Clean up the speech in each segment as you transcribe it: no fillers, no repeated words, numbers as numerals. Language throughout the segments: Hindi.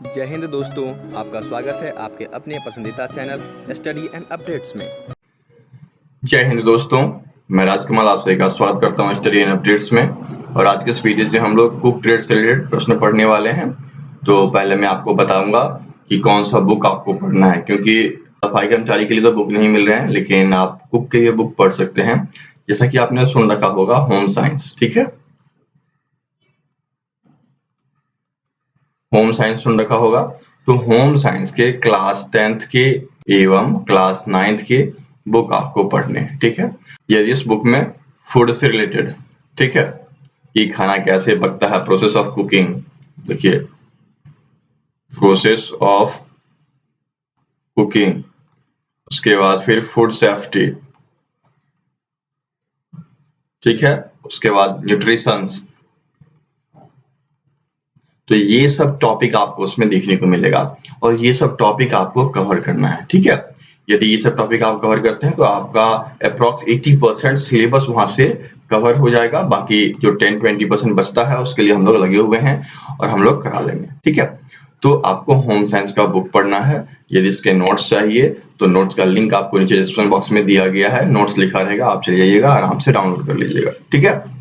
जय हिंद दोस्तों, आपका स्वागत है आपके अपने पसंदीदा चैनल स्टडी एंड अपडेट्स में। जय हिंद दोस्तों, मैं राजकमल आप सभी का स्वागत करता हूं स्टडी एंड अपडेट्स में। और आज के इस वीडियो में हम लोग कुक ट्रेड से रिलेटेड प्रश्न पढ़ने वाले हैं। तो पहले मैं आपको बताऊंगा कि कौन सा बुक आपको पढ़ना है, क्योंकि सफाई कर्मचारी के लिए तो बुक नहीं मिल रहे हैं, लेकिन आप कुक के लिए बुक पढ़ सकते हैं। जैसा कि आपने सुन रखा होगा होम साइंस, ठीक है, होम साइंस सुन रखा होगा। तो होम साइंस के क्लास 10th के एवं क्लास 9th के बुक आपको पढ़ने हैं, ठीक है। यदि इस बुक में फूड से रिलेटेड, ठीक है, कि खाना कैसे पकता है, प्रोसेस ऑफ कुकिंग, देखिए प्रोसेस ऑफ कुकिंग, उसके बाद फिर फूड सेफ्टी, ठीक है, उसके बाद न्यूट्रिशंस। तो ये सब टॉपिक आपको उसमें देखने को मिलेगा और ये सब टॉपिक आपको कवर करना है, ठीक है। यदि ये सब टॉपिक आप कवर करते हैं तो आपका अप्रॉक्स 80% सिलेबस वहां से कवर हो जाएगा। बाकी जो 10-20% बचता है उसके लिए हम लोग लगे हुए हैं और हम लोग करा लेंगे, ठीक है। तो आपको होम साइंस का बुक पढ़ना है। यदि इसके नोट्स चाहिए तो नोट्स का लिंक आपको नीचे डिस्क्रिप्शन बॉक्स में दिया गया है, नोट्स लिखा रहेगा, आप चले जाइएगा आराम से डाउनलोड कर लीजिएगा, ठीक है।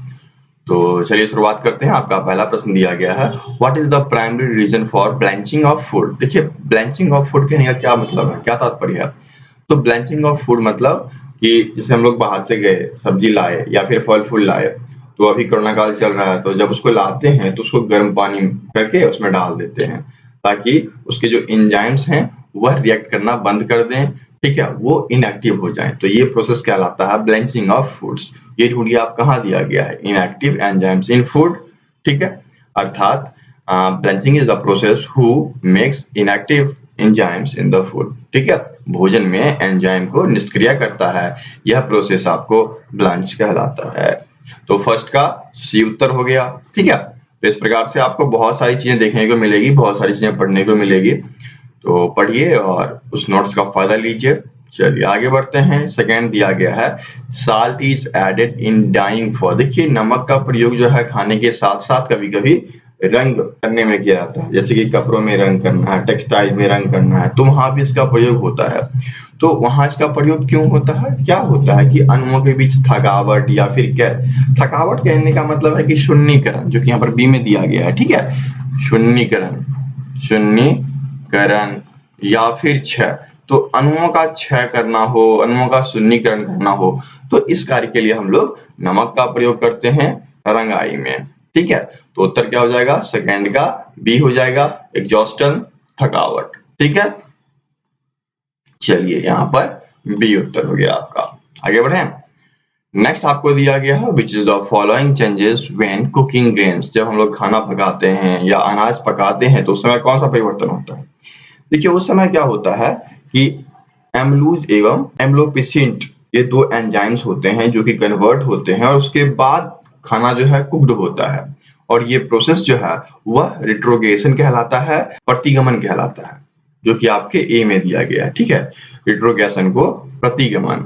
तो चलिए शुरुआत करते हैं। आपका पहला प्रश्न दिया गया है, what is the primary reason for blanching of food. देखिए ब्लैंचिंग ऑफ फूड कहने का क्या मतलब है, क्या तात्पर्य है। तो ब्लैंचिंग ऑफ फूड मतलब कि जैसे हम लोग बाहर से गए, सब्जी लाए या फिर फल फूल लाए, तो अभी कोरोना काल चल रहा है, तो जब उसको लाते हैं तो उसको गर्म पानी करके उसमें डाल देते हैं ताकि उसके जो एंजाइम्स हैं वह रिएक्ट करना बंद कर दें, ठीक है, वो इनएक्टिव हो जाएं। तो ये प्रोसेस कहलाता है ब्लैंचिंग ऑफ फूड्स। ये ढूंढिए आप कहाँ दिया गया है, इनएक्टिव एंजाइम्स इन फूड, ठीक है। अर्थात blanching is a process who makes inactive enzymes in the food, ठीक है। भोजन में एंजाइम को निष्क्रिय करता है, यह प्रोसेस आपको ब्लंच कहलाता है। तो फर्स्ट का सी उत्तर हो गया, ठीक है। तो इस प्रकार से आपको बहुत सारी चीजें देखने को मिलेगी, बहुत सारी चीजें पढ़ने को मिलेगी। तो पढ़िए और उस नोट्स का फायदा लीजिए। चलिए आगे बढ़ते हैं। सेकेंड दिया गया है, salt is added in dying for. देखिए नमक का प्रयोग जो है खाने के साथ साथ कभी कभी रंग करने में किया जाता है, जैसे कि कपड़ों में रंग करना है, टेक्सटाइल में रंग करना है, तो वहां भी इसका प्रयोग होता है। तो वहां इसका प्रयोग क्यों होता है, क्या होता है कि अणुओं के बीच थकावट या फिर क्या, थकावट कहने का मतलब है कि शून्यीकरण, जो कि यहाँ पर बी में दिया गया है, ठीक है। शून्यीकरण, शून्यीकरण या फिर क्षय, तो अणुओं का क्षय करना हो, अणुओं का शून्यीकरण करना हो, तो इस कार्य के लिए हम लोग नमक का प्रयोग करते हैं रंगाई में, ठीक है। तो उत्तर क्या हो जाएगा, सेकंड का बी हो जाएगा, एग्जॉस्टन, थकावट, ठीक है। चलिए यहाँ पर बी उत्तर हो गया आपका। आगे बढ़े। नेक्स्ट आपको दिया गया है, which is the following changes when cooking grains. जब हम लोग खाना पकाते हैं या अनाज पकाते हैं तो उस समय कौन सा परिवर्तन होता है। देखिए उस समय क्या होता है कि एमलूज एवं एम्लोपिसिंट, ये दो एंजाइम्स होते हैं जो कि कन्वर्ट होते हैं और उसके बाद खाना जो है कुक्ड होता है। और ये प्रोसेस जो है वह रिट्रोगेशन कहलाता है, प्रतिगमन कहलाता है, जो कि आपके ए में दिया गया है, ठीक है। रिट्रोगेशन को प्रतिगमन,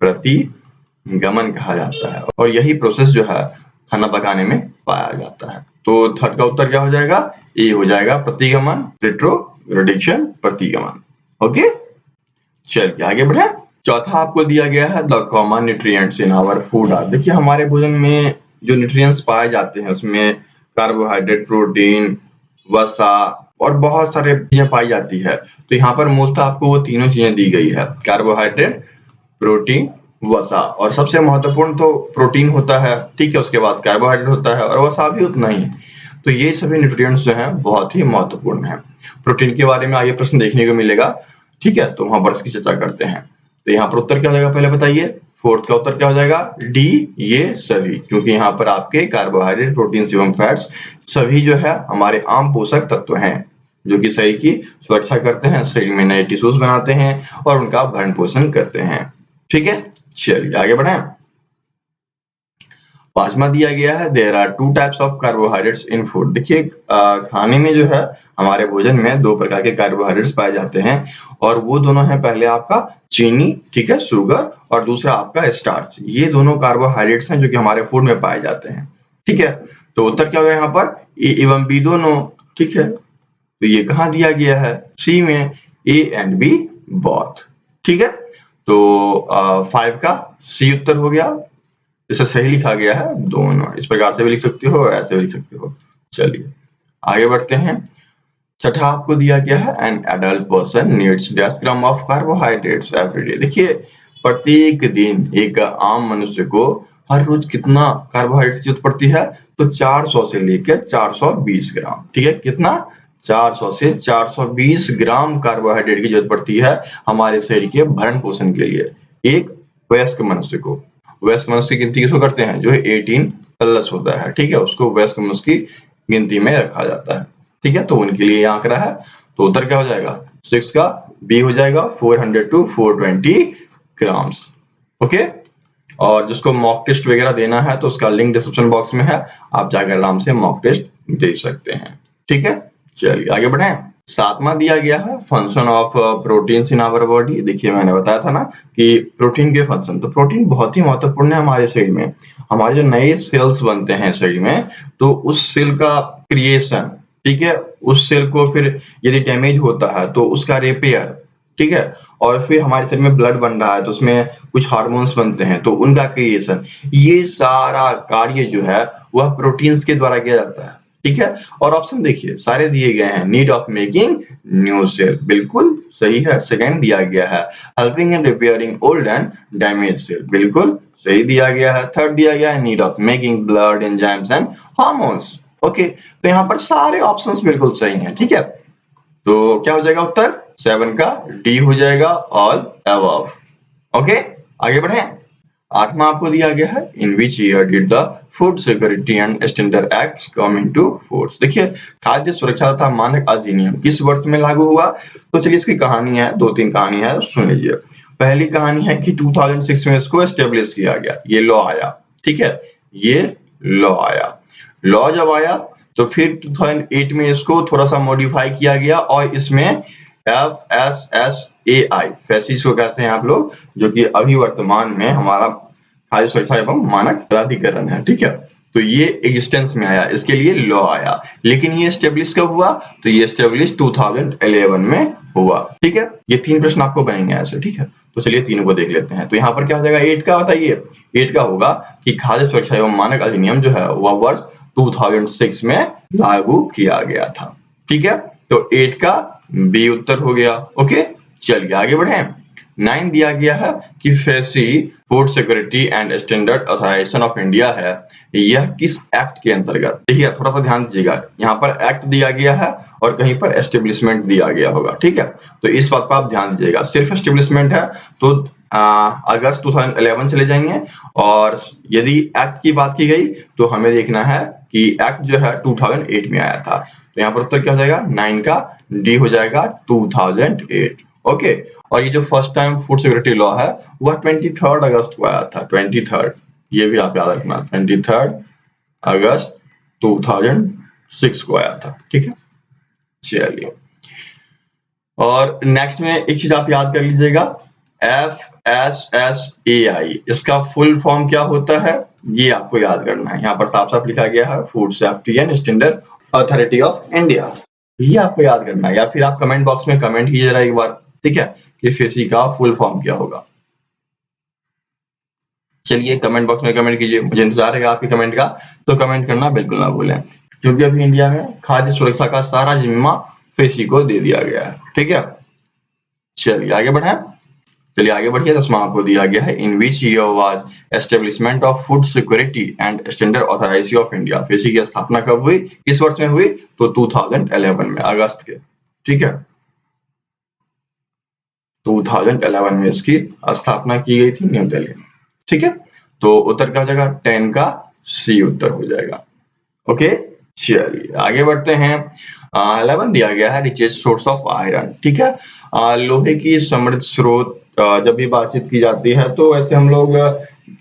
प्रतिगमन कहा जाता है और यही प्रोसेस जो है खाना पकाने में पाया जाता है। तो थर्ड का उत्तर क्या हो जाएगा, ए हो जाएगा, प्रतिगमन, रिट्रोग्रेडेशन, प्रतिगमन। ओके चलिए आगे बढ़े। चौथा आपको दिया गया है, the common nutrients in our food are. देखिए हमारे भोजन में जो न्यूट्रिएंट्स पाए जाते हैं उसमें कार्बोहाइड्रेट, प्रोटीन, वसा और बहुत सारे चीजें पाई जाती है। तो यहाँ पर मूलतः आपको वो तीनों चीजें दी गई है, कार्बोहाइड्रेट, प्रोटीन, वसा। और सबसे महत्वपूर्ण तो प्रोटीन होता है, ठीक है, उसके बाद कार्बोहाइड्रेट होता है और वसा भी उतना ही। तो ये सभी न्यूट्रिएंट्स जो हैं बहुत ही महत्वपूर्ण है। प्रोटीन के बारे में आगे प्रश्न देखने को मिलेगा, ठीक है, तो वहां पर इसकी चर्चा करते हैं। तो यहाँ पर उत्तर क्या हो जाएगा पहले बताइए, फोर्थ का उत्तर क्या हो जाएगा, डी, ये सभी, क्योंकि यहाँ पर आपके कार्बोहाइड्रेट, प्रोटीन एवं फैट्स सभी जो है हमारे आम पोषक तत्व हैं जो कि शरीर की सुरक्षा करते हैं, शरीर में नए टिश्यूज बनाते हैं और उनका भरण पोषण करते हैं, ठीक है। चलिए आगे बढ़े। पांचवा दिया गया है, there are two types of carbohydrates in food. देखिए खाने में जो है हमारे भोजन में दो प्रकार के कार्बोहाइड्रेट्स पाए जाते हैं और वो दोनों है, पहले आपका चीनी, ठीक है, शुगर, और दूसरा आपका स्टार्च। ये दोनों कार्बोहाइड्रेट्स हैं जो कि हमारे फूड में पाए जाते हैं, ठीक है। तो उत्तर क्या होगा यहाँ पर, ए एवं बी दोनों, ठीक है। तो ये कहाँ दिया गया है? सी में, ए एंड बी बोथ। ठीक है, तो 5 का सी उत्तर हो गया। इसे सही लिखा गया है दोनों। इस प्रकार से भी लिख सकते हो, ऐसे भी लिख सकते हो। चलिए आगे बढ़ते हैं। छठा आपको दिया गया है, an adult person needs 10 gram of carbohydrates every day. देखिए प्रत्येक दिन एक आम मनुष्य को हर रोज कितना कार्बोहाइड्रेट की जरूरत पड़ती है? तो 400 से लेकर 420 ग्राम। ठीक है, कितना? 400 से 420 ग्राम कार्बोहाइड्रेट की जरूरत पड़ती है हमारे शरीर के भरण पोषण के लिए, एक वयस्क मनुष्य को। वयस्क मनुष्य की गिनती किसको करते हैं? जो 18 प्लस होता है, ठीक है, उसको वयस्क मनुष्य की गिनती में रखा जाता है। ठीक है, तो उनके लिए ये आंकड़ा है। तो उत्तर क्या हो जाएगा? 6 का बी हो जाएगा, 400 टू 420 ग्राम्स। ओके, और जिसको मॉक टेस्ट वगैरह देना है तो उसका लिंक डिस्क्रिप्शन बॉक्स में है, आप जाकर आराम से मॉक टेस्ट दे सकते हैं। ठीक है, चलिए आगे बढ़ें। सातवां दिया गया है, function of proteins in our body. देखिए मैंने बताया था ना कि प्रोटीन के फंक्शन, तो प्रोटीन बहुत ही महत्वपूर्ण है हमारे शरीर में। हमारे जो नए सेल्स बनते हैं शरीर में, तो उस सेल का क्रिएशन, ठीक है, उस सेल को फिर यदि डैमेज होता है तो उसका रिपेयर, ठीक है, और फिर हमारे शरीर में ब्लड बन रहा है तो उसमें कुछ हार्मोन्स बनते हैं तो उनका क्रिएशन, ये सारा कार्य जो है वह प्रोटीन्स के द्वारा किया जाता है। ठीक है, और ऑप्शन देखिए सारे दिए गए हैं। Need of making new cell, बिल्कुल सही है। सेकंड दिया गया है helping in repairing old and damage cell, बिल्कुल सही दिया गया है। थर्ड दिया गया है need of making blood enzymes and hormones. Okay, तो यहाँ पर सारे ऑप्शंस बिल्कुल सही हैं। ठीक है, तो क्या हो जाएगा उत्तर? 7 का डी हो जाएगा, ऑल अबव। ओके, आगे बढ़े। आठवां आपको दिया गया है, in which year did the food security and standard act come into force. देखिए खाद्य सुरक्षा तथा मानक अधिनियम किस वर्ष में लागू हुआ? तो चलिए इसकी कहानी है, 2-3 कहानी है, सुन लीजिए। पहली कहानी है कि 2006 में इसको एस्टेब्लिश किया गया, ये लॉ आया। ठीक है, ये लॉ आया। लॉ जब आया तो फिर 2008 में इसको थोड़ा सा मॉडिफाई किया गया और इसमें FSSAI, फैसिस को कहते हैं आप लोग, जो कि अभी वर्तमान में हमारा खाद्य सुरक्षा एवं मानक प्राधिकरण है। ठीक है, तो ये एग्जिस्टेंस में आया, इसके लिए लॉ आया। लेकिन ये एस्टेब्लिश कब हुआ? तो ये एस्टेब्लिश 2011 में हुआ। ठीक है, ये 3 प्रश्न आपको बनेंगे ऐसे। ठीक है, तो चलिए तीनों को देख लेते हैं। तो यहाँ पर क्या हो जाएगा? 8 का बताइए। 8 का होगा कि खाद्य सुरक्षा एवं मानक अधिनियम जो है वह वर्ष 2006 में लागू किया गया था। ठीक है, तो 8 का बी उत्तर हो गया। ओके, चलिए आगे बढ़े। 9 दिया गया है कि FSSAI food security and standard authorization of India है, यह किस एक्ट के अंतर्गत? देखिए थोड़ा सा ध्यान दीजिएगा, यहाँ पर एक्ट दिया गया है और कहीं पर एस्टेब्लिशमेंट दिया गया होगा। ठीक है, तो इस बात पर आप ध्यान दीजिएगा। सिर्फ एस्टेब्लिशमेंट है तो अगस्त 2011 चले जाएंगे, और यदि एक्ट की बात की गई तो हमें देखना है कि एक्ट जो है 2008 में आया था। तो यहाँ पर उत्तर क्या हो जाएगा? 9 का डी हो जाएगा, 2008। ओके, और ये जो first time food security law है वह 23 अगस्त को आया था। 23, ये भी आप याद रखना, 23 अगस्त 2006 को आया था। ठीक है, चलिए, और नेक्स्ट में एक चीज आप याद कर लीजिएगा, FSSAI, इसका फुल फॉर्म क्या होता है ये आपको याद करना है। यहाँ पर साफ साफ लिखा गया है, food safety and standard authority of India, ये आपको याद करना है। या फिर आप कमेंट बॉक्स में कमेंट कीजिए जरा एक बार, ठीक है, कि फेसी का फुल फॉर्म क्या होगा। चलिए कमेंट बॉक्स में कमेंट कीजिए, मुझे इंतजार है आपके कमेंट का, तो कमेंट करना बिल्कुल ना भूलें, क्योंकि अभी इंडिया में खाद्य सुरक्षा का सारा जिम्मा फेसी को दे दिया गया है। ठीक है, चलिए आगे बढ़े। चलिए आगे बढ़िए। 10वां आपको दिया गया है, in which year was establishment of food security and standard authorization of India. FSSAI की स्थापना कब हुई, किस वर्ष में हुई? तो 2011 में, अगस्त के। ठीक है, 2011 में इसकी स्थापना की गई थी न्यू दिल्ली में। ठीक है, तो उत्तर क्या हो जाएगा? 10 का सी उत्तर हो जाएगा। ओके, चलिए आगे बढ़ते हैं। 11 दिया गया है, रिचेस्ट सोर्स ऑफ आयरन। ठीक है, लोहे की समृद्ध स्रोत, जब भी बातचीत की जाती है तो वैसे हम लोग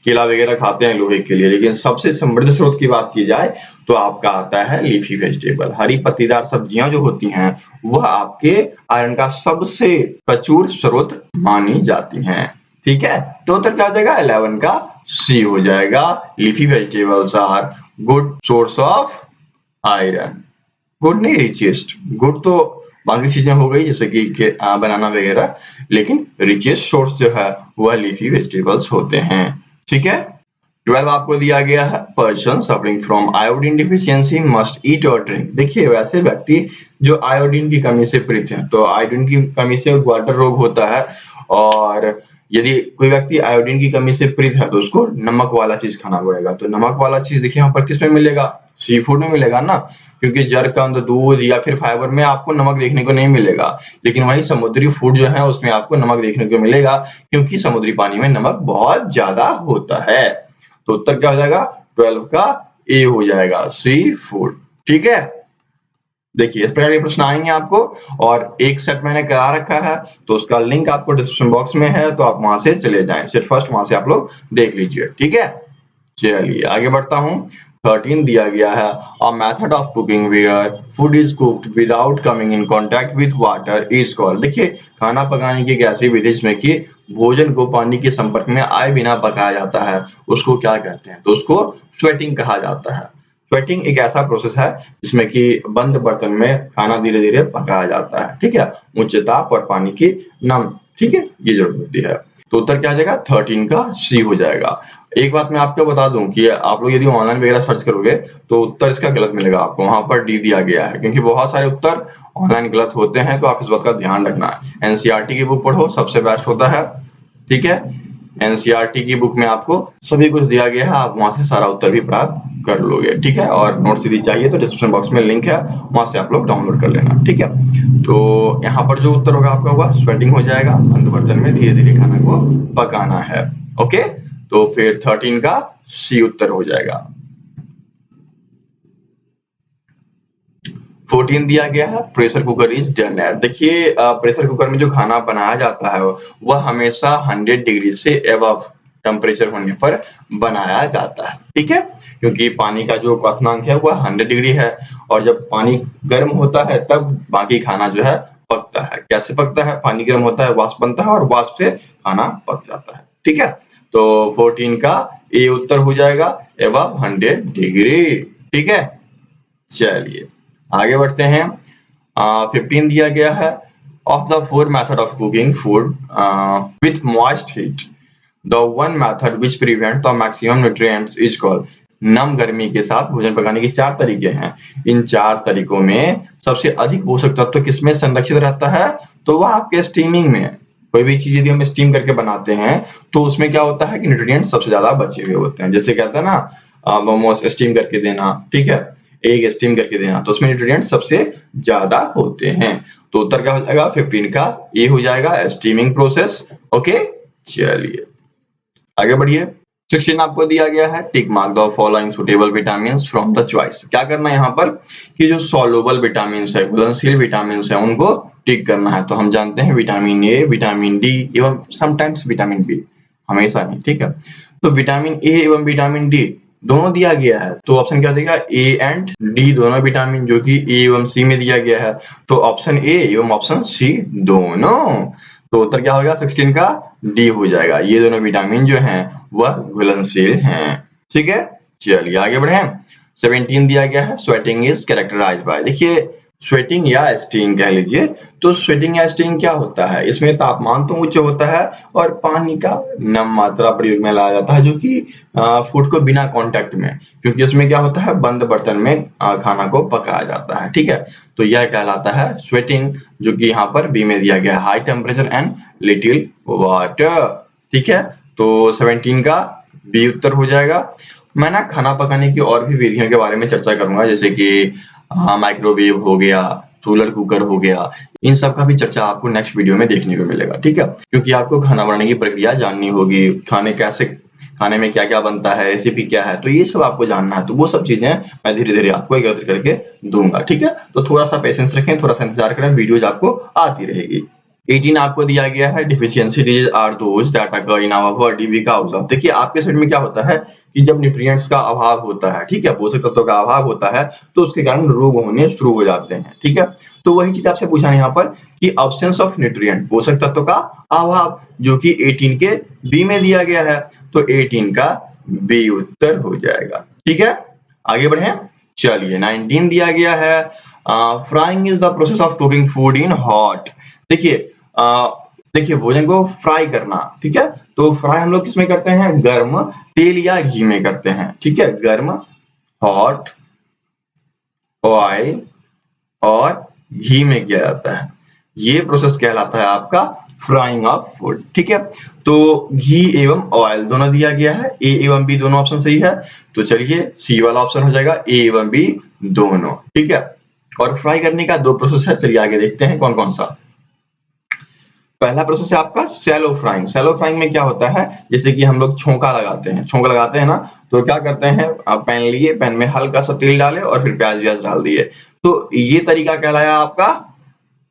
केला वगैरह खाते हैं लोहे के लिए, लेकिन सबसे समृद्ध स्रोत की बात की जाए तो आपका आता है लीफी वेजिटेबल। हरी पत्तीदार सब्जियां जो होती हैं वह आपके आयरन का सबसे प्रचुर स्रोत मानी जाती हैं। ठीक है, तो उत्तर क्या हो जाएगा? 11 का सी हो जाएगा। Leafy vegetables are good source of iron. Good नहीं, रिचेस्ट। गुड तो बाकी चीजें हो गई जैसे कि बनाना वगैरह, लेकिन रिचेस्ट सोर्स जो है वह लीफी वेजिटेबल्स होते हैं। ठीक है। 12 आपको दिया गया है, person suffering from iodine deficiency must eat और ड्रिंक। देखिए वैसे व्यक्ति जो आयोडीन की कमी से पीड़ित हैं, तो आयोडीन की कमी से वाटर रोग होता है, और यदि कोई व्यक्ति आयोडीन की कमी से पीड़ित है तो उसको नमक वाला चीज खाना पड़ेगा। तो नमक वाला चीज देखिए यहाँ पर किसमें मिलेगा, सी फूड में मिलेगा ना, क्योंकि जरकंद, दूध या फिर फाइबर में आपको नमक देखने को नहीं मिलेगा, लेकिन वही समुद्री फूड जो है उसमें आपको नमक देखने को मिलेगा, क्योंकि समुद्री पानी में नमक बहुत ज्यादा होता है। तो उत्तर क्या हो जाएगा, 12 का ए हो जाएगा, सी फूड। ठीक है। देखिए इस प्रकार के प्रश्न आएंगे आपको, और एक सेट मैंने करा रखा है, तो उसका लिंक आपको डिस्क्रिप्शन बॉक्स में है, तो आप वहां से चले जाएं, सेट फर्स्ट वहां से आप लोग देख लीजिए। ठीक है। चलिए आगे बढ़ता हूं। 13 दिया गया है, a method of cooking where food is cooked without coming in contact with water is called. देखिए खाना पकाने की एक ऐसी विधि जिसमें कि भोजन को पानी के संपर्क में आए बिना पकाया जाता है, उसको क्या कहते हैं, तो उसको स्वेटिंग कहा जाता है। स्वेटिंग एक ऐसा प्रोसेस है जिसमें कि बंद बर्तन में खाना धीरे धीरे पकाया जाता है। ठीक है। उच्च ताप और पानी की नम, ठीक है, ये जरूरत होती है। तो उत्तर क्या आ जाएगा, 13 का सी हो जाएगा। एक बात मैं आपको बता दूं कि आप लोग यदि ऑनलाइन वगैरह सर्च करोगे तो उत्तर इसका गलत मिलेगा आपको, वहां पर डी दिया गया है, क्योंकि बहुत सारे उत्तर ऑनलाइन गलत होते हैं, तो आप इस बात का ध्यान रखना है। एनसीईआरटी की बुक पढ़ो, सबसे बेस्ट होता है। ठीक है। एनसीईआरटी की बुक में आपको सभी कुछ दिया गया है, आप वहां से सारा उत्तर भी प्राप्त कर लोगे। ठीक है। और नोट्स यदि चाहिए तो डिस्क्रिप्शन बॉक्स में लिंक है, वहां से आप लोग डाउनलोड कर लेना। ठीक है। तो यहाँ पर जो उत्तर होगा आपका हुआ स्वेटिंग हो जाएगा, बंद बर्तन में धीरे धीरे खाना को पकाना है। ओके। तो फिर 13 का सी उत्तर हो जाएगा। 14 दिया गया है, pressure cooker is done at. देखिए प्रेशर कुकर में जो खाना बनाया जाता है वह हमेशा 100 डिग्री से एबव टेम्परेचर होने पर बनाया जाता है। ठीक है। क्योंकि पानी का जो क्वथनांक है वह 100 डिग्री है, और जब पानी गर्म होता है तब बाकी खाना जो है पकता है। कैसे पकता है, पानी गर्म होता है, वाष्प बनता है, और वाष्प से खाना पक जाता है। ठीक है। तो 14 का ए उत्तर हो जाएगा, एबव 100 डिग्री। ठीक है। चलिए आगे बढ़ते हैं। 15 दिया गया है, of the four method of cooking food with moist heat the one method which prevent the maximum nutrients is called. नम गर्मी के साथ भोजन पकाने के 4 तरीके हैं। इन 4 तरीकों में सबसे अधिक पोषक तत्व किसमें संरक्षित रहता है, तो वह आपके स्टीमिंग में। कोई भी चीज यदि हम स्टीम करके बनाते हैं तो उसमें क्या होता है कि न्यूट्रिएंट्स सबसे ज्यादा बचे हुए होते हैं। जैसे कहते हैं ना मोमोज स्टीम करके देना, ठीक है, एग स्टीम करके देना, तो उसमें न्यूट्रिएंट्स सबसे ज्यादा होते हैं। तो उत्तर क्या हो जाएगा, 15 का ए हो जाएगा, स्टीमिंग प्रोसेस। ओके। चलिए आगे बढ़िए। 16 आपको दिया गया है, tick mark the following suitable vitamin from the choice. क्या करना है यहाँ पर कि जो सॉल्युबल विटामिन है, घुलनशील विटामिन है, उनको टिक करना है। तो हम जानते हैं विटामिन ए, विटामिन डी एवं समटाइम्स विटामिन बी, हमेशा नहीं। ठीक है। तो विटामिन ए एवं विटामिन डी दोनों दिया गया है, तो ऑप्शन क्या देगा, ए एंड डी दोनों विटामिन जो कि ए एवं सी में दिया गया है, तो ऑप्शन ए एवं ऑप्शन सी दोनों। तो उत्तर क्या होगा, 16 का डी हो जाएगा। ये दोनों विटामिन जो हैं वह घुलनशील हैं। ठीक है। चलिए आगे बढ़े। 17 दिया गया है, स्वेटिंग इज कैरेक्टराइज बाय। देखिए स्वेटिंग या स्टीइंग कह लीजिए, तो स्वेटिंग या स्टीइंग क्या होता है, इसमें तापमान तो उच्च होता है और पानी का नम मात्रा प्रयोग में लाया जाता है, जो कि फूड को बिना कांटेक्ट में, क्योंकि उसमें क्या होता है बंद बर्तन में खाना को पकाया जाता है। ठीक है। तो यह कहलाता है स्वेटिंग, जो कि यहाँ पर बी में दिया गया है, high temperature and little water. ठीक है। तो 17 का बी उत्तर हो जाएगा। मैं ना खाना पकाने की और भी विधियों के बारे में चर्चा करूंगा, जैसे कि माइक्रोवेव हो गया, सोलर कुकर हो गया, इन सब का भी चर्चा आपको नेक्स्ट वीडियो में देखने को मिलेगा। ठीक है। क्योंकि आपको खाना बनाने की प्रक्रिया जाननी होगी, खाने में क्या क्या बनता है, रेसिपी क्या है, तो ये सब आपको जानना है। तो वो सब चीजें मैं धीरे धीरे आपको एकत्र करके दूंगा। ठीक है। तो थोड़ा सा पेशेंस रखें, थोड़ा सा इंतजार करें, वीडियोज आपको आती रहेगी। 18 आपको दिया गया है, deficiency disease are those that occur in our body because of. देखिए आपके शरीर में क्या होता है कि जब न्यूट्रिएंट्स का अभाव होता है, ठीक है, पोषक तत्वों का अभाव होता है, तो उसके कारण रोग होने शुरू हो जाते हैं। ठीक है। तो वही चीज आपसे पूछा है यहाँ पर कि अब्सेंस ऑफ न्यूट्रिएंट, पोषक तत्वों का अभाव, जो कि 18 के बी में दिया गया है, तो 18 का बी उत्तर हो जाएगा। ठीक है। आगे बढ़े। चलिए 19 दिया गया है, frying is the process of cooking food in hot. देखिए देखिए भोजन को फ्राई करना, ठीक है, तो फ्राई हम लोग किसमें करते हैं, गर्म तेल या घी में करते हैं, ठीक है, गर्म हॉट ऑयल और घी में किया जाता है, ये प्रोसेस कहलाता है आपका फ्राइंग ऑफ फूड, ठीक है। तो घी एवं ऑयल दोनों दिया गया है, ए एवं बी दोनों ऑप्शन सही है, तो चलिए सी वाला ऑप्शन हो जाएगा, ए एवं बी दोनों, ठीक है। और फ्राई करने का 2 प्रोसेस है, चलिए आगे देखते हैं कौन कौन सा। पहला प्रोसेस है आपका शैलो फ्राइंग। शैलो फ्राइंग में क्या होता है, जैसे कि हम लोग छोंका लगाते हैं ना, तो क्या करते हैं, आप पैन लिए, पैन में हल्का सा तेल डाले और फिर प्याज व्याज डाल दिए, तो ये तरीका कहलाया आपका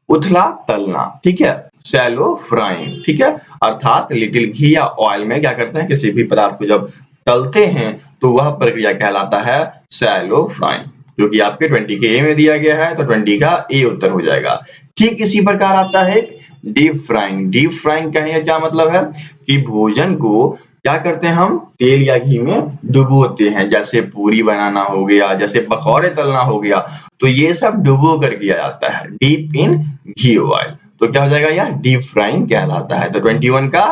उथला तलना, ठीक है, शैलो फ्राइंग, ठीक है। अर्थात लिटिल घी या ऑयल में क्या करते हैं, किसी भी पदार्थ को जब तलते हैं तो वह प्रक्रिया कहलाता है शैलो फ्राइंग, जो कि आपके 20 के ए में दिया गया है, तो 20 का ए उत्तर हो जाएगा। ठीक इसी प्रकार आता है डीप फ्राइंग। डीप फ्राइंग कहने का क्या मतलब है कि भोजन को क्या करते हैं, हम तेल या घी में डुबोते हैं, जैसे पूरी बनाना हो गया, जैसे पकौड़े तलना हो गया, तो ये सब डुबो कर किया जाता है, डीप इन घी ऑयल, तो क्या हो जाएगा, यह डीप फ्राइंग कहलाता है, तो 21 का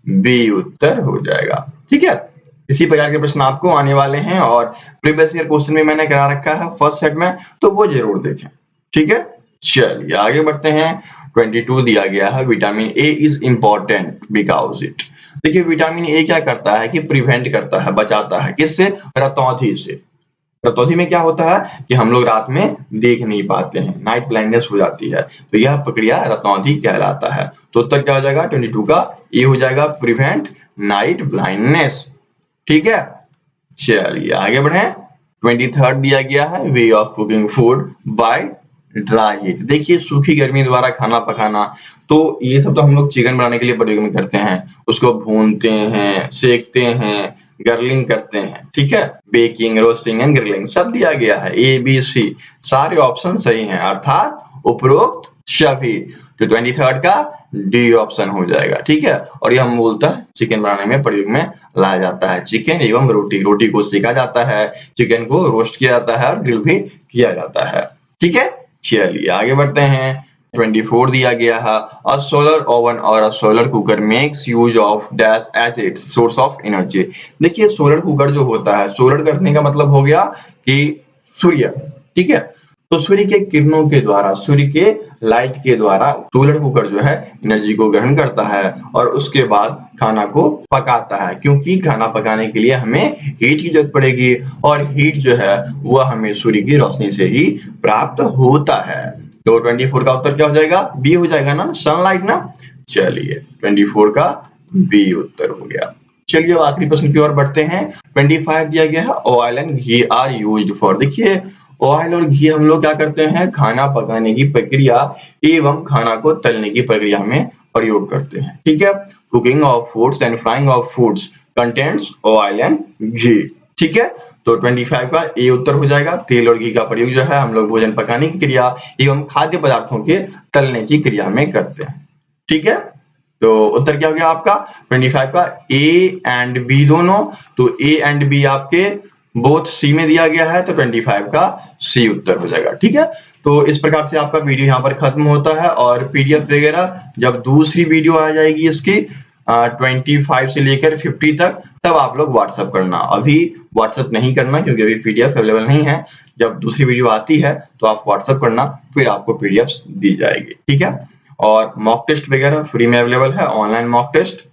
बी उत्तर हो जाएगा, ठीक है। इसी प्रकार के प्रश्न आपको आने वाले हैं और प्रीवियस ईयर क्वेश्चन में मैंने करा रखा है फर्स्ट सेट में, तो वो जरूर देखें, ठीक है। चलिए आगे बढ़ते हैं, 22 दिया गया है, vitamin A is important because it. देखिए विटामिन ए क्या करता है कि प्रिवेंट करता है, बचाता है, किससे, रतौंधी से। रतौंधी में क्या होता है कि हम लोग रात में देख नहीं पाते हैं, नाइट ब्लाइंडनेस हो जाती है, तो यह प्रक्रिया रतौंधी कहलाता है, तो उत्तर क्या हो जाएगा, 22 का ए हो जाएगा, प्रिवेंट नाइट ब्लाइंडनेस, ठीक है। चलिए आगे बढ़े, 23 दिया गया है, way of cooking food by dry heat. देखिए सूखी गर्मी द्वारा खाना पकाना, तो ये सब तो हम लोग चिकन बनाने के लिए प्रयोग में करते हैं, उसको भूनते हैं, सेकते हैं, गर्लिंग करते हैं, ठीक है, बेकिंग, रोस्टिंग एंड ग्रिलिंग सब दिया गया है, ए बी सी सारे ऑप्शन सही हैं, अर्थात उपरोक्त सभी, तो 23 का डी ऑप्शन हो जाएगा, ठीक है। और यह मूलतः चिकन बनाने में प्रयोग में लाया जाता है, चिकन एवं रोटी को सेका जाता है, चिकन को रोस्ट किया जाता है और ग्रिल भी किया जाता है, ठीक है। चलिए आगे बढ़ते हैं, 24 दिया गया है, अ सोलर ओवन और a solar cooker makes use of dash as its source of energy. देखिए सोलर कुकर जो होता है, सोलर करने का मतलब हो गया कि सूर्य, ठीक है, तो सूर्य के किरणों के द्वारा, सूर्य के लाइट के द्वारा सोलर कुकर जो है एनर्जी को ग्रहण करता है और उसके बाद खाना को पकाता है, क्योंकि खाना पकाने के लिए हमें हीट की जरूरत पड़ेगी और हीट जो है वह हमें सूर्य की रोशनी से ही प्राप्त होता है, तो 24 का उत्तर क्या हो जाएगा, बी हो जाएगा ना, सनलाइट ना। चलिए 24 का बी उत्तर हो गया। चलिए अब आखिरी प्रश्न की ओर बढ़ते हैं, 25 दिया गया है, oil and ghee are used for. देखिए ऑयल और घी हम लोग क्या करते हैं, खाना पकाने की प्रक्रिया एवं खाना को तलने की प्रक्रिया में प्रयोग करते हैं, ठीक है। Cooking of foods and frying of foods contents oil and ghee, ठीक है, तो 25 का ए उत्तर हो जाएगा, तेल और घी का प्रयोग जो है हम लोग भोजन पकाने की क्रिया एवं खाद्य पदार्थों के तलने की क्रिया में करते हैं, ठीक है। तो उत्तर क्या हो गया आपका 25 का ए एंड बी दोनों, तो ए एंड बी आपके बोथ सी में दिया गया है, तो 25 का सी उत्तर हो जाएगा, ठीक है। तो इस प्रकार से आपका वीडियो यहाँ पर खत्म होता है और पीडीएफ वगैरह जब दूसरी वीडियो आ जाएगी इसकी 25 से लेकर 50 तक, तब आप लोग व्हाट्सएप करना, अभी व्हाट्सएप नहीं करना क्योंकि अभी पीडीएफ अवेलेबल नहीं है, जब दूसरी वीडियो आती है तो आप व्हाट्सएप करना, फिर आपको पीडीएफ दी जाएगी, ठीक है। और मॉक टेस्ट वगैरह फ्री में अवेलेबल है, ऑनलाइन मॉक टेस्ट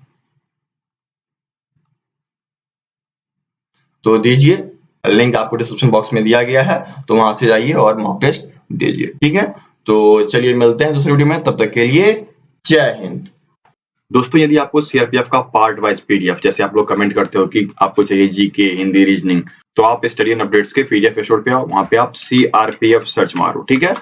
तो दीजिए, लिंक आपको डिस्क्रिप्शन बॉक्स में दिया गया है, तो वहां से जाइए और मॉक टेस्ट दीजिए, ठीक है। तो चलिए मिलते हैं दूसरी वीडियो में, तब तक के लिए जय हिंद। दोस्तों यदि आपको सीआरपीएफ का पार्ट वाइज पीडीएफ, जैसे आप लोग कमेंट करते हो कि आपको चाहिए जीके, हिंदी, रीजनिंग, तो आप स्टडी एंड अपडेट्स के पीडीएफ एपिसोड पे आओ, वहां पे आप सीआरपीएफ सर्च मारो, ठीक है।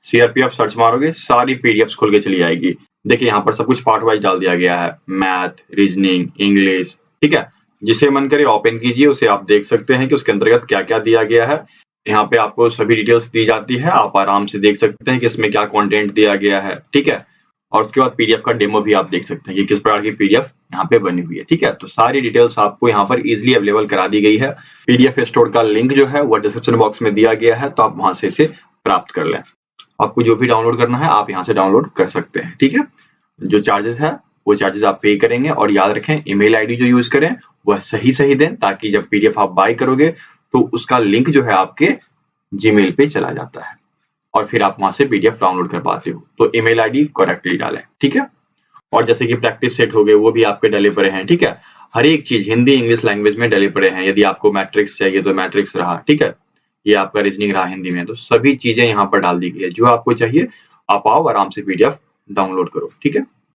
सीआरपीएफ सर्च मारोगे सारी पीडीएफ खुल के चली आएगी। देखिए यहाँ पर सब कुछ पार्ट वाइज डाल दिया गया है, मैथ, रीजनिंग, इंग्लिश, ठीक है। जिसे मन करे ओपन कीजिए, उसे आप देख सकते हैं कि उसके अंतर्गत क्या क्या दिया गया है। यहाँ पे आपको सभी डिटेल्स दी जाती है, आप आराम से देख सकते हैं कि इसमें क्या कंटेंट दिया गया है, ठीक है। और उसके बाद पीडीएफ का डेमो भी आप देख सकते हैं कि किस प्रकार की पीडीएफ यहाँ पे बनी हुई है। ठीक है, तो सारी डिटेल्स आपको यहाँ पर इजिली अवेलेबल करा दी गई है। पीडीएफ स्टोर का लिंक जो है वो डिस्क्रिप्शन बॉक्स में दिया गया है, तो आप वहां से इसे प्राप्त कर लें। आपको जो भी डाउनलोड करना है आप यहाँ से डाउनलोड कर सकते हैं। ठीक है, जो चार्जेस है वो चार्जेस आप पे करेंगे, और याद रखें ईमेल आईडी जो यूज करें वह सही दें, ताकि जब पीडीएफ आप बाय करोगे तो उसका लिंक जो है आपके जीमेल पे चला जाता है और फिर आप वहां से पीडीएफ डाउनलोड कर पाते हो। तो ईमेल आईडी करेक्टली डालें। ठीक है, और जैसे कि प्रैक्टिस सेट हो गए वो भी आपके डले पड़े हैं। ठीक है, हर एक चीज हिंदी इंग्लिश लैंग्वेज में डले पड़े हैं। यदि आपको मैट्रिक्स चाहिए तो मैट्रिक्स रहा। ठीक है, ये आपका रीजनिंग रहा हिंदी में, तो सभी चीजें यहाँ पर डाल दी गई है। जो आपको चाहिए आप आओ आराम से पीडीएफ डाउनलोड करो। ठीक है।